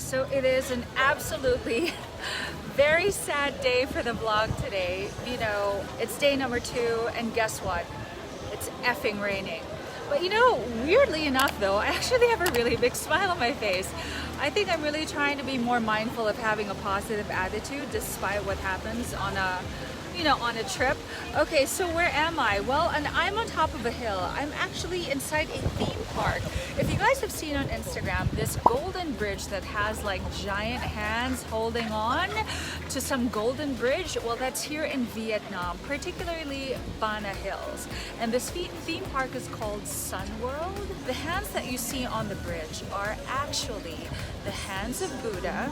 guys, so it is an absolutely very sad day for the vlog today. You know, it's day number 2 and guess what? It's effing raining. But you know, weirdly enough though, I actually have a really big smile on my face. I think I'm really trying to be more mindful of having a positive attitude despite what happens on a on a trip. Okay, so where am I? Well, and I'm on top of a hill. I'm actually inside a theme park. If you guys have seen on Instagram, this golden bridge that has like giant hands holding on to some golden bridge, well, that's here in Vietnam, particularly Bana Hills. And this theme park is called Sun World. The hands that you see on the bridge are actually the hands of Buddha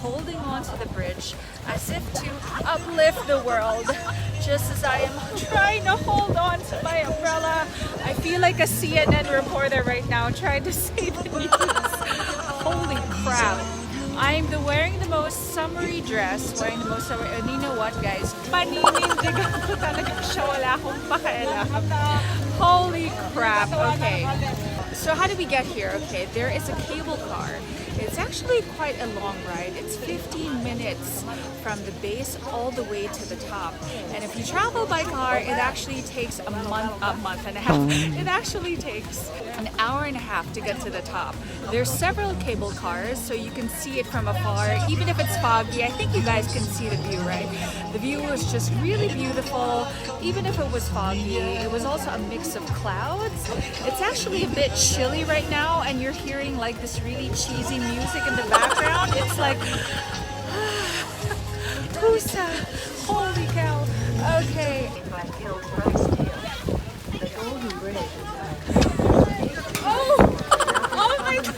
holding on to the bridge as if to uplift the world, just as I am trying to hold on to my umbrella. I feel like a CNN reporter right now trying to say the news. Holy crap. I'm wearing the most summery dress, and you know what guys? Paninindigan ko talaga siya, wala akong pakialam. Holy crap, okay. So how did we get here? Okay, there is a cable car. It's actually quite a long ride. It's 15 minutes from the base all the way to the top. And if you travel by car, it actually takes a month and a half. It actually takes an hour and a half to get to the top. There's several cable cars, so you can see it from afar. Even if it's foggy, I think you guys can see the view, right? The view was just really beautiful. Even if it was foggy, it was also a mix of clouds. It's actually a bit chilly right now, and you're hearing like this really cheesy music in the background. It's like Pusa! Holy cow! Okay. Oh my god!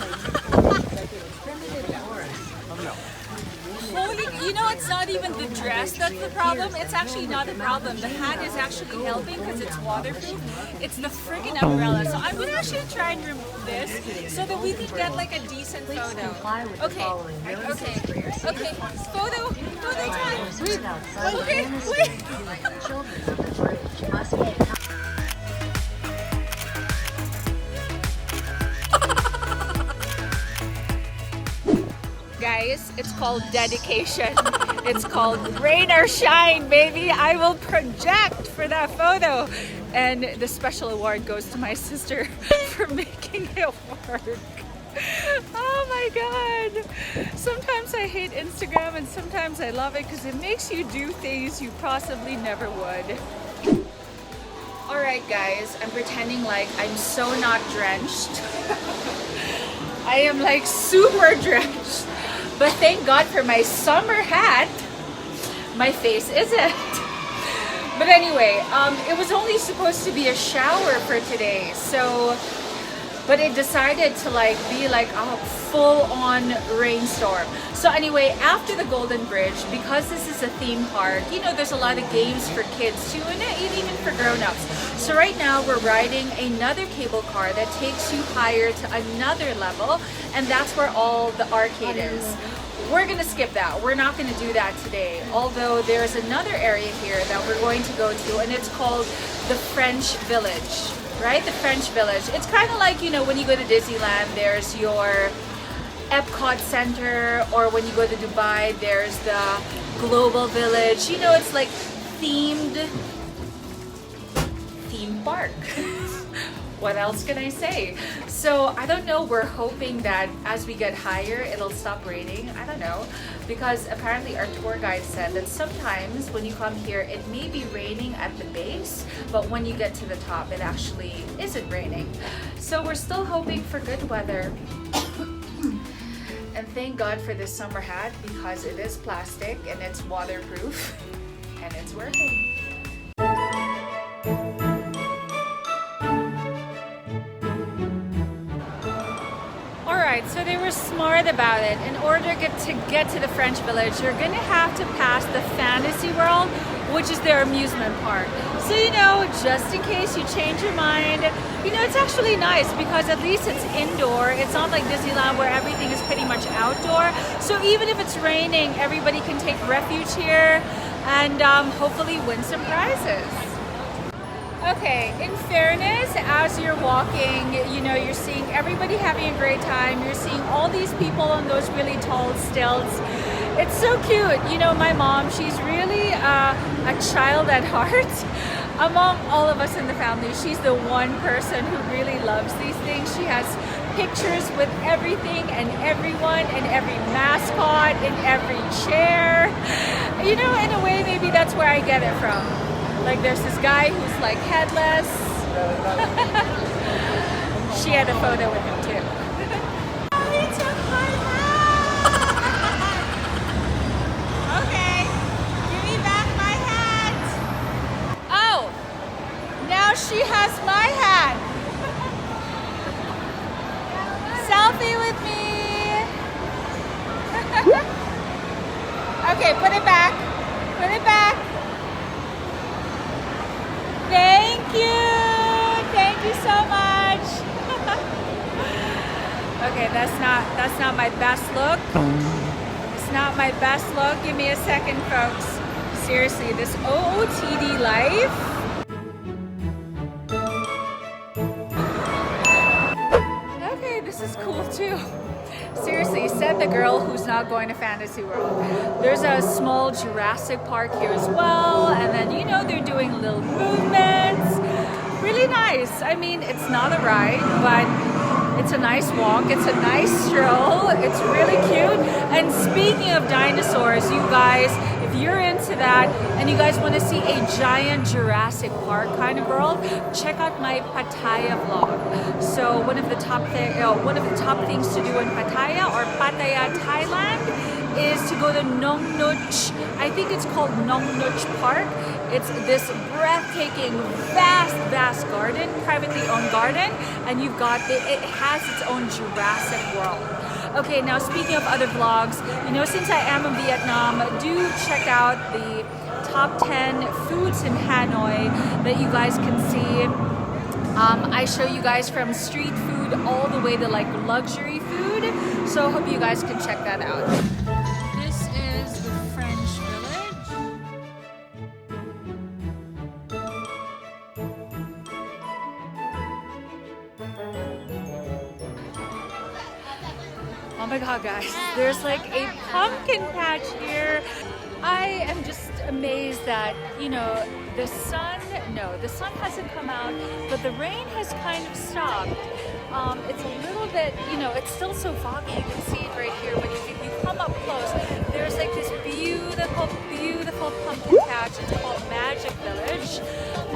Holy, you know, it's not even the dress that's the problem. It's actually not a problem. The hat is actually helping because it's waterproof. It's the friggin' umbrella. So I'm gonna actually try and remove this so that we can get like a decent photo. Okay, okay. Photo time. Okay, wait. Guys, it's called dedication. It's called rain or shine, baby. I will project for that photo. And the special award goes to my sister for making it work. Oh my god. Sometimes I hate Instagram and sometimes I love it because it makes you do things you possibly never would. Alright guys, I'm pretending like I'm so not drenched. I am like super drenched. But thank God for my summer hat, my face isn't. But anyway, it was only supposed to be a shower for today, so, but it decided to be like a full-on rainstorm. So anyway, after the Golden Bridge, because this is a theme park, you know, there's a lot of games for kids too, and even for grown-ups. So right now we're riding another cable car that takes you higher to another level, and that's where all the arcade is. We're gonna skip that. We're not gonna do that today. Although there's another area here that we're going to go to, and it's called the French Village, right? The French Village. It's kind of like, you know, when you go to Disneyland, there's your Epcot Center, or when you go to Dubai, there's the Global Village. You know, it's like theme park. What else can I say? So I don't know, we're hoping that as we get higher it'll stop raining. I don't know, because apparently our tour guide said that sometimes when you come here it may be raining at the base, but when you get to the top it actually isn't raining. So we're still hoping for good weather. And thank God for this summer hat because it is plastic and it's waterproof and it's working. Alright, so they were smart about it. In order to get to the French Village, you're gonna have to pass the Fantasy World, which is their amusement park. So, you know, just in case you change your mind, you know, it's actually nice because at least it's indoor. It's not like Disneyland where everything is pretty much outdoor. So even if it's raining, everybody can take refuge here and hopefully win some prizes. Okay, in fairness, as you're walking, you know, you're seeing everybody having a great time. You're seeing all these people on those really tall stilts. It's so cute. You know, my mom, she's really a child at heart. Among all of us in the family, she's the one person who really loves these things. She has pictures with everything and everyone and every mascot in every chair. You know, in a way, maybe that's where I get it from. Like there's this guy who's like headless. She had a photo with him too. Oh, he took my hat! Okay, give me back my hat. Oh, now she has my hat. Selfie with me. Okay, put it back. Put it back. Thank you so much. Okay, that's not my best look. It's not my best look. Give me a second, folks. Seriously, this OOTD life. Okay, this is cool too. Seriously, said the girl who's not going to Fantasy World. There's a small Jurassic Park here as well, and then you know they're doing little movements. Really nice. I mean, it's not a ride, but it's a nice walk. It's a nice stroll. It's really cute. And speaking of dinosaurs, you guys, if you're into that and you guys want to see a giant Jurassic Park kind of world, check out my Pattaya vlog. So one of the top things to do in Pattaya or Pattaya, Thailand, is to go to Nong Nuch. I think it's called Nong Nuch Park. It's this breathtaking, vast garden, privately owned garden, and you've got it has its own Jurassic World. Okay, now speaking of other vlogs, you know, since I am in Vietnam, do check out the top 10 foods in Hanoi that you guys can see. I show you guys from street food all the way to like luxury food, so I hope you guys can check that out. This is the French Village. Oh my god, guys, there's like a pumpkin patch here. I am just amazed that, you know, the sun hasn't come out, but the rain has kind of stopped. It's a little bit, you know, it's still so foggy. You can see it right here, but if you come up close, there's like this beautiful pumpkin patch. It's called Magic Village,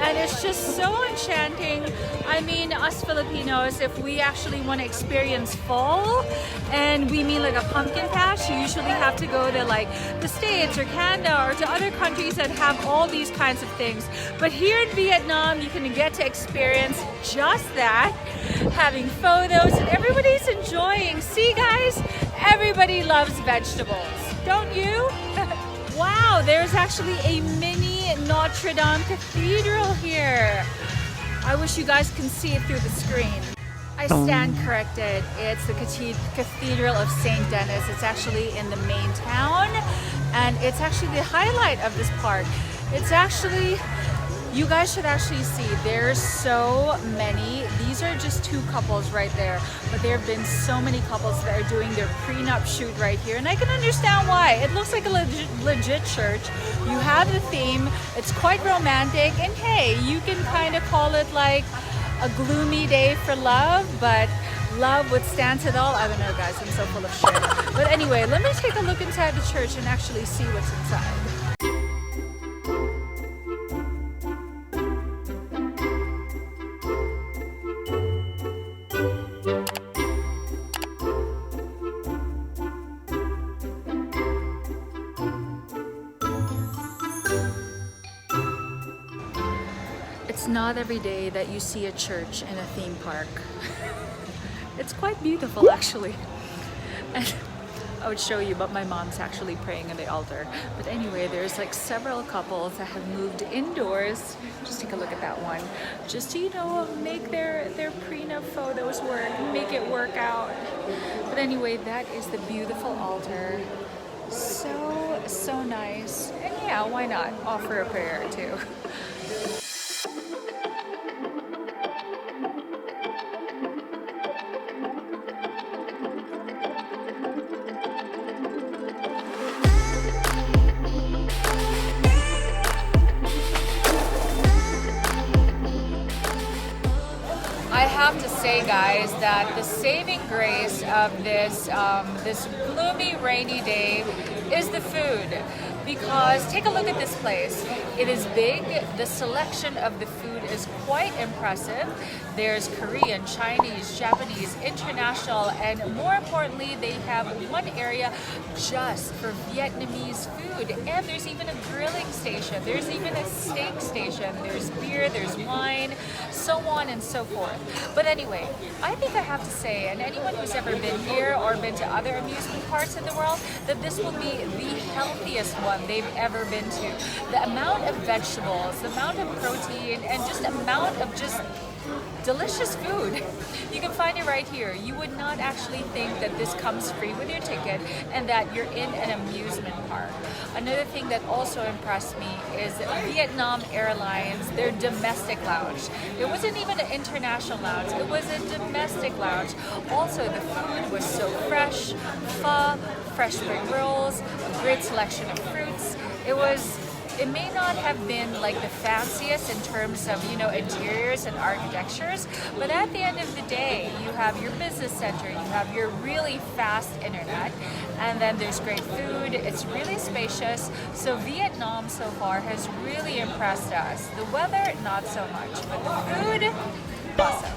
and it's just so enchanting. I mean, us Filipinos, if we actually want to experience fall, and we mean like a pumpkin patch, you usually have to go to like the States or Canada or to other countries that have all these kinds of things. But here in Vietnam, you can get to experience just that, having photos, and everybody's enjoying. See guys, everybody loves vegetables, don't you? Wow, there's actually a mini Notre Dame Cathedral here. I wish you guys can see it through the screen. I stand corrected. It's the Cathedral of St. Denis. It's actually in the main town, and it's actually the highlight of this park. It's actually, you guys should actually see, there's so many. These are just two couples right there, but there have been so many couples that are doing their prenup shoot right here, and I can understand why. It looks like a legit church. You have the theme, it's quite romantic, and hey, you can kind of call it like a gloomy day for love, but love withstands it all. I don't know guys, I'm so full of shit. But anyway, let me take a look inside the church and actually see what's inside. It's not every day that you see a church in a theme park. It's quite beautiful actually. And I would show you, but my mom's actually praying at the altar. But anyway, there's like several couples that have moved indoors. Just take a look at that one. Just to, you know, make their prenup photos work, make it work out. But anyway, that is the beautiful altar. So nice. And yeah, why not offer a prayer too? say, guys, that the saving grace of this gloomy, rainy day is the food. Because take a look at this place. It is big. The selection of the food is quite impressive. There's Korean, Chinese, Japanese, international, and more importantly, they have one area just for Vietnamese food. And there's even a grilling station. There's even a steak station. There's beer, there's wine, so on and so forth. But anyway, I think I have to say, and anyone who's ever been here or been to other amusement parks in the world, that this will be the healthiest one they've ever been to. The amount of vegetables, the amount of protein, and just amount of just delicious food. You can find it right here. You would not actually think that this comes free with your ticket and that you're in an amusement park. Another thing that also impressed me is Vietnam Airlines, their domestic lounge. It wasn't even an international lounge, it was a domestic lounge. Also, the food was so fresh, pho, fresh spring rolls, a great selection of fruits. It may not have been like the fanciest in terms of, interiors and architectures, but at the end of the day, you have your business center, you have your really fast internet, and then there's great food. It's really spacious. So Vietnam so far has really impressed us. The weather, not so much, but the food, awesome.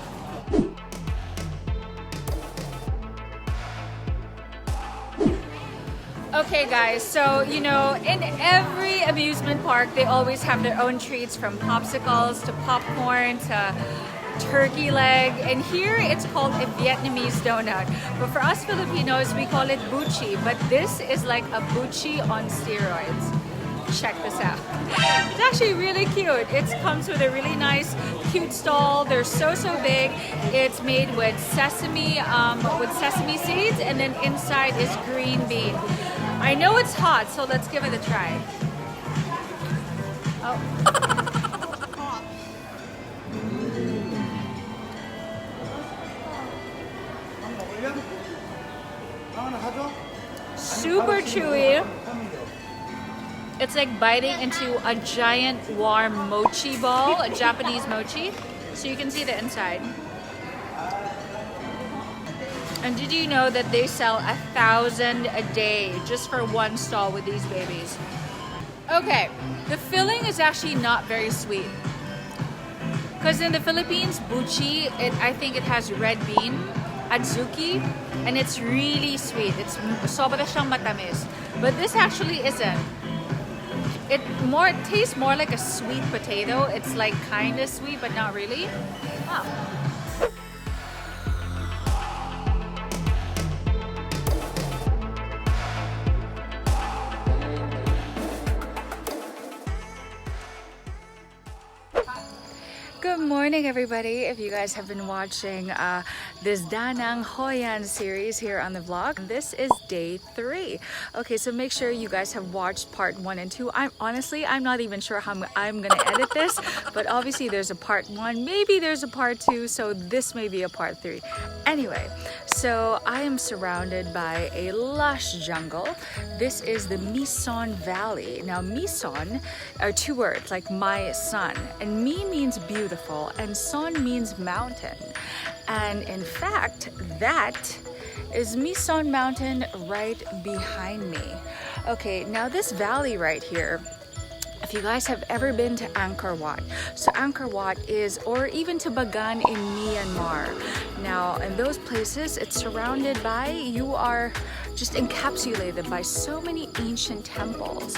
Okay guys, so in every amusement park they always have their own treats, from popsicles to popcorn to turkey leg, and here it's called a Vietnamese donut, but for us Filipinos we call it buchi, but this is like a buchi on steroids. Check this out. It's actually really cute. It comes with a really nice cute stall. They're so big. It's made with sesame seeds, and then inside is green bean. I know it's hot, so let's give it a try. Oh. Super chewy. It's like biting into a giant warm mochi ball, a Japanese mochi. So you can see the inside. And did you know that they sell 1,000 a day just for one stall with these babies? Okay, the filling is actually not very sweet. Because in the Philippines, buchi, I think it has red bean, adzuki, and it's really sweet. It's sobra siyang matamis. But this actually isn't. It tastes more like a sweet potato. It's like kind of sweet, but not really. Wow. Good morning, everybody. If you guys have been watching this Da Nang Hoi An series here on the vlog, this is day 3. Okay, so make sure you guys have watched part 1 and 2. I'm not even sure how I'm gonna edit this, but obviously there's a part 1, maybe there's a part 2, so this may be a part 3. Anyway, so I am surrounded by a lush jungle. This is the My Son Valley. Now, My Son are 2 words, like my son, and Mi means beautiful and Son means mountain. And in fact, that is My Son Mountain right behind me. Okay, now this valley right here, if you guys have ever been to Angkor Wat, so Angkor Wat is, or even to Bagan in Myanmar. Now, in those places, it's surrounded by, you are just encapsulated by so many ancient temples.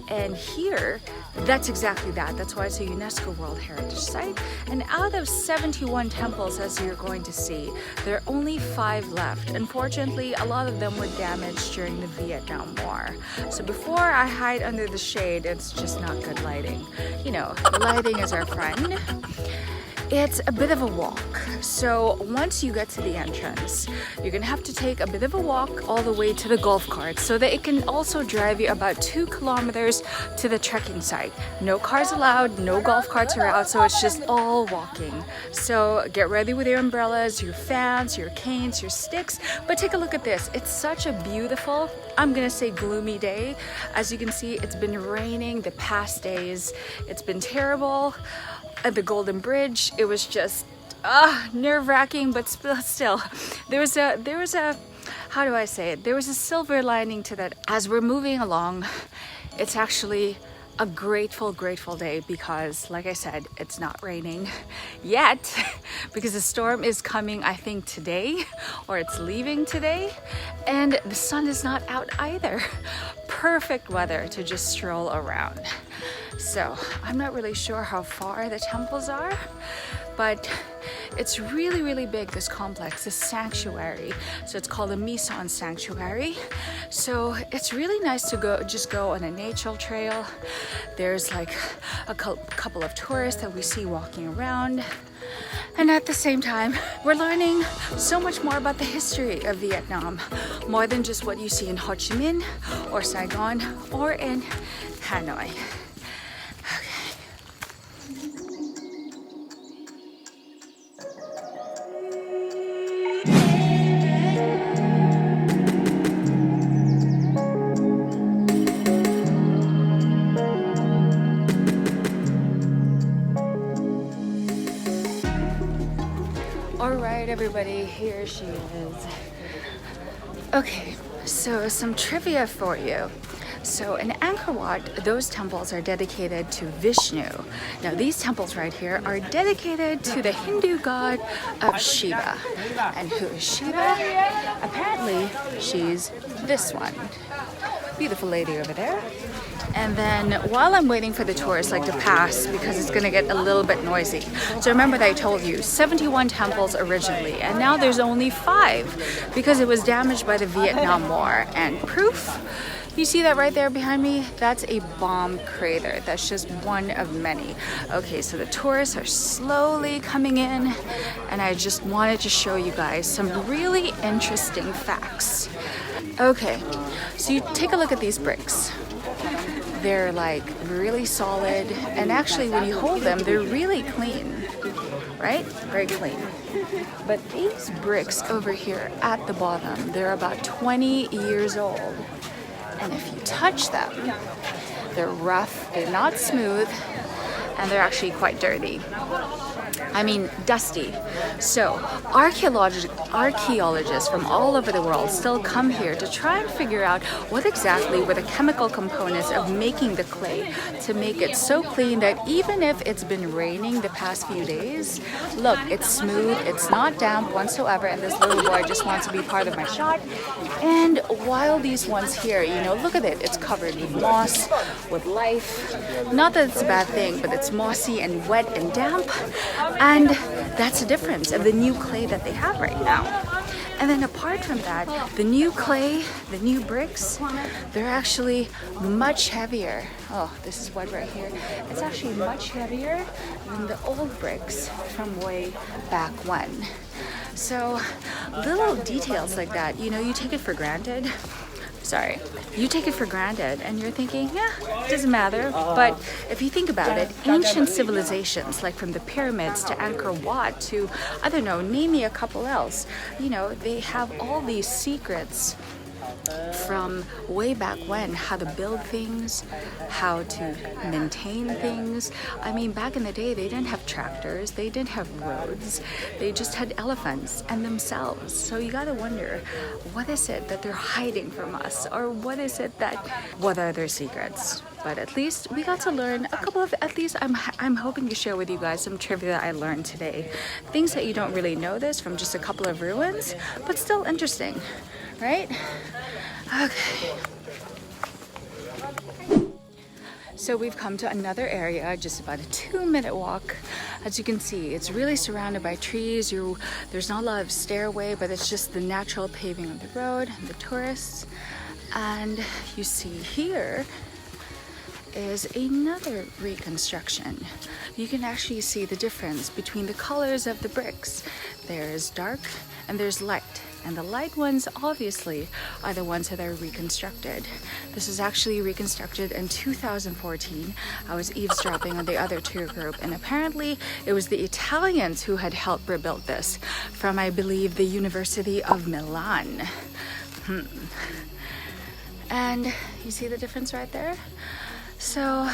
And here, that's exactly that. That's why it's a UNESCO World Heritage Site. And out of 71 temples, as you're going to see, there are only 5 left. Unfortunately, a lot of them were damaged during the Vietnam War. So before I hide under the shade, it's just not good lighting. Lighting is our friend. It's a bit of a walk. So once you get to the entrance, you're gonna have to take a bit of a walk all the way to the golf cart, so that it can also drive you about 2 kilometers to the trekking site. No cars allowed, no golf carts are out, so it's just all walking. So get ready with your umbrellas, your fans, your canes, your sticks. But take a look at this. It's such a beautiful, I'm gonna say gloomy day. As you can see, it's been raining the past days. It's been terrible. At the Golden Bridge, it was just nerve-wracking, but still, there was a, how do I say it? There was a silver lining to that. As we're moving along, it's actually a grateful day because, like I said, it's not raining yet because the storm is coming, I think, today, or it's leaving today, and the sun is not out either. Perfect weather to just stroll around. So I'm not really sure how far the temples are, but it's really big, this complex, this sanctuary. So it's called a Mison Sanctuary. So it's really nice to just go on a nature trail. There's like a couple of tourists that we see walking around. And at the same time, we're learning so much more about the history of Vietnam, more than just what you see in Ho Chi Minh or Saigon or in Hanoi. Alright everybody, here she is. Okay, so some trivia for you. So in Angkor Wat, those temples are dedicated to Vishnu. Now these temples right here are dedicated to the Hindu god of Shiva. And who is Shiva? Apparently, she's this one. Beautiful lady over there. And then while I'm waiting for the tourists to pass, because it's gonna get a little bit noisy. So remember that I told you 71 temples originally, and now there's only 5 because it was damaged by the Vietnam War. And proof, you see that right there behind me? That's a bomb crater. That's just one of many. Okay, so the tourists are slowly coming in, and I just wanted to show you guys some really interesting facts. Okay, so you take a look at these bricks. They're like really solid, and actually when you hold them, they're really clean, right? Very clean. But these bricks over here at the bottom, they're about 20 years old. And if you touch them, they're rough, they're not smooth, and they're actually quite dirty. I mean, dusty. So archaeologists from all over the world still come here to try and figure out what exactly were the chemical components of making the clay to make it so clean that even if it's been raining the past few days, look, it's smooth, it's not damp whatsoever, and this little boy just wants to be part of my shot. And while these ones here, you know, look at it, it's covered with moss, with life. Not that it's a bad thing, but it's mossy and wet and damp. And that's the difference of the new clay that they have right now. And then apart from that, the new clay, the new bricks, they're actually much heavier. Oh, this is wet right here. It's actually much heavier than the old bricks from way back when. So little details like that, you know, you take it for granted. Sorry, you take it for granted and you're thinking, yeah, it doesn't matter. But if you think about it, ancient civilizations, like from the pyramids to Angkor Wat to, I don't know, name me a couple else, you know, they have all these secrets from way back when, how to build things, how to maintain things. I mean, back in the day, they didn't have tractors, they didn't have roads, they just had elephants and themselves. So you gotta wonder, what is it that they're hiding from us? Or what is it that, what are their secrets? But at least we got to learn a couple of, at least I'm hoping to share with you guys some trivia that I learned today. Things that you don't really know this from just a couple of ruins, but still interesting, right? Okay. So we've come to another area, just about a 2-minute walk. As you can see, it's really surrounded by trees. There's not a lot of stairway, but it's just the natural paving of the road and the tourists. And you see here is another reconstruction. You can actually see the difference between the colors of the bricks. There's dark and there's light. And the light ones obviously are the ones that are reconstructed. This was actually reconstructed in 2014. I was eavesdropping on the other tour group, and apparently it was the Italians who had helped rebuild this from, I believe, the University of Milan. And you see the difference right there? So,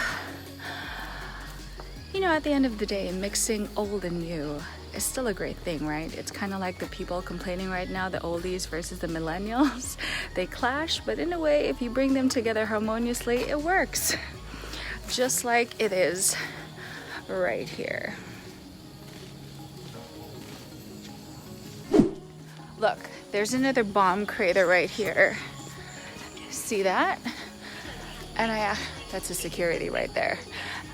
you know, at the end of the day, mixing old and new it's still a great thing, right? It's kind of like the people complaining right now, the oldies versus the millennials. They clash, but in a way, if you bring them together harmoniously, it works. Just like it is right here. Look, there's another bomb crater right here. See that? And that's a security right there.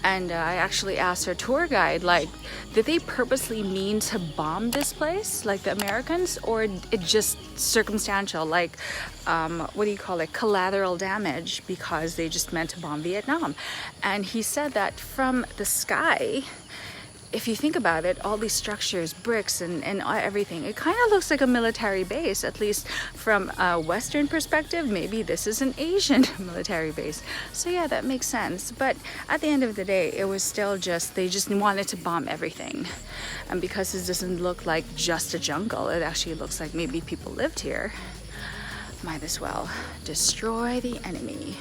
And I actually asked our tour guide, like, did they purposely mean to bomb this place, like the Americans, or it just circumstantial, like, what do you call it, collateral damage, because they just meant to bomb Vietnam? And he said that from the sky, if you think about it, all these structures, bricks and everything, it kind of looks like a military base, at least from a Western perspective. Maybe this is an Asian military base. So yeah, that makes sense. But at the end of the day, it was still just, they just wanted to bomb everything. And because this doesn't look like just a jungle, it actually looks like maybe people lived here. Might as well destroy the enemy.